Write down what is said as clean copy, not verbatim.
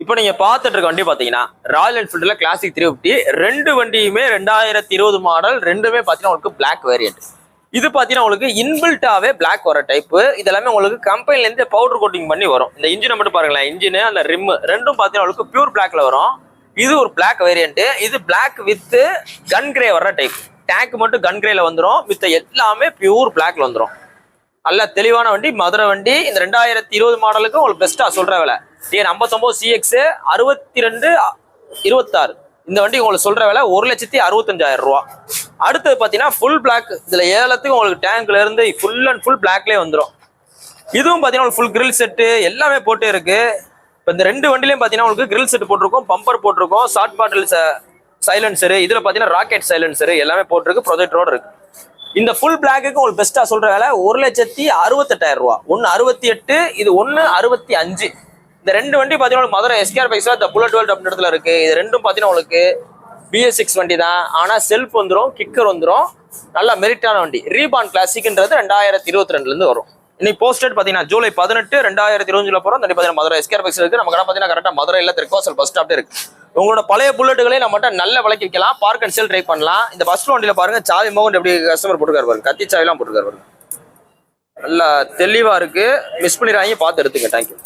இப்போ நீங்க பார்த்துட்டு இருக்க வண்டி பாத்தீங்கன்னா ராயல் என்ஃபீல்டுல கிளாசிக் 350 ரெண்டு வண்டியுமே 2020 மாடல், ரெண்டுமே பாத்தீங்கன்னா உங்களுக்கு பிளாக் வேரியன்ட். இது பாத்தீங்கன்னா உங்களுக்கு இன்பில்ட்டாவே பிளாக் வர டைப். இதெல்லாமே உங்களுக்கு கம்பெனில இருந்து பவுடர் கோட்டிங் பண்ணி வரும். இந்த இன்ஜினை மட்டும் பாருங்களேன், இன்ஜின் அந்த ரிம் ரெண்டும் பாத்தீங்கன்னா உங்களுக்கு பியூர் பிளாக்ல வரும். இது ஒரு பிளாக் வேரியன்ட். இது பிளாக் வித் கன் கிரே வர்ற டைப். டேங்க் மட்டும் கன் கிரேல வந்துடும், மித்த எல்லாமே பியூர் பிளாக்ல வந்துடும். நல்ல தெளிவான வண்டி, மதுரை வண்டி. இந்த 2020 மாடலுக்கு உங்களுக்கு பெஸ்டா சொல்ற விலை TN59 CX 6226. இந்த வண்டி உங்களுக்கு சொல்ற விலை 1,65,000 ரூபா. அடுத்தது பாத்தீங்கன்னா ஃபுல் பிளாக். இதுல ஏலத்துக்கு உங்களுக்கு டேங்க்ல இருந்து ஃபுல் அண்ட் ஃபுல் பிளாக்லயே வந்துடும். இதுவும் பாத்தீங்கன்னா ஃபுல் கிரில் செட்டு எல்லாமே போட்டே இருக்கு. இப்போ இந்த ரெண்டு வண்டிலையும் பாத்தீங்கன்னா உங்களுக்கு கிரில் செட் போட்டிருக்கும், பம்பர் போட்டிருக்கும், ஷார்ட் பாட்டில் சைலன்சரு, இதுல பாத்தீங்கன்னா ராக்கெட் சைலன்சரு எல்லாமே போட்டிருக்கு, ப்ரொஜெக்டரோட இருக்கு. இந்த ஃபுல் பிளாக்கு உங்களுக்கு பெஸ்டா சொல்ற வேலை 1,68,000 ரூபா. 1,68, இது 1,65. இந்த ரெண்டு வண்டி பாத்தீங்கன்னா மதுரை SKR பைக்ஸ்ல இந்த புல்லட் வேர்ல்ட் அப்படின்ற இடத்துல இருக்கு. இது ரெண்டும் பாத்தீங்கன்னா உங்களுக்கு BS6 வண்டி தான், ஆனா செல்ஃப் வந்துடும், கிக்கர் வந்துடும், நல்ல மெரிட்டான வண்டி. ரீபான் கிளாசிக்ன்றது 2022ல இருந்து வரும். இன்னைக்கு போஸ்டட் பாத்தீங்கன்னா ஜூலை 18 2020 போறோம். பாத்தீங்கன்னா மதுரை SKR பைக்ஸ் இருக்கு. நம்ம கடை பாத்தீங்கன்னா கரெக்டா மதுரையில திருக்கோசல் பஸ் ஸ்டாப்ல இருக்கு. உங்களோட பழைய புல்லட்டுகளே நம்மகிட்ட நல்ல விலைக்கு விற்கலாம், பார்க் அண்ட் சேல் ட்ரை பண்ணலாம். இந்த பஸ் வண்டியில பாருங்க, சாவி மோகன் எப்படி கஸ்டமர் போட்டுக்காரு பாருங்க, கத்தி சாவி எல்லாம் போட்டுக்காரு பாருங்க, நல்லா தெளிவா இருக்கு. மிஸ் பண்ணிடுறாங்க, பார்த்து எடுத்துங்க. தேங்க்யூ.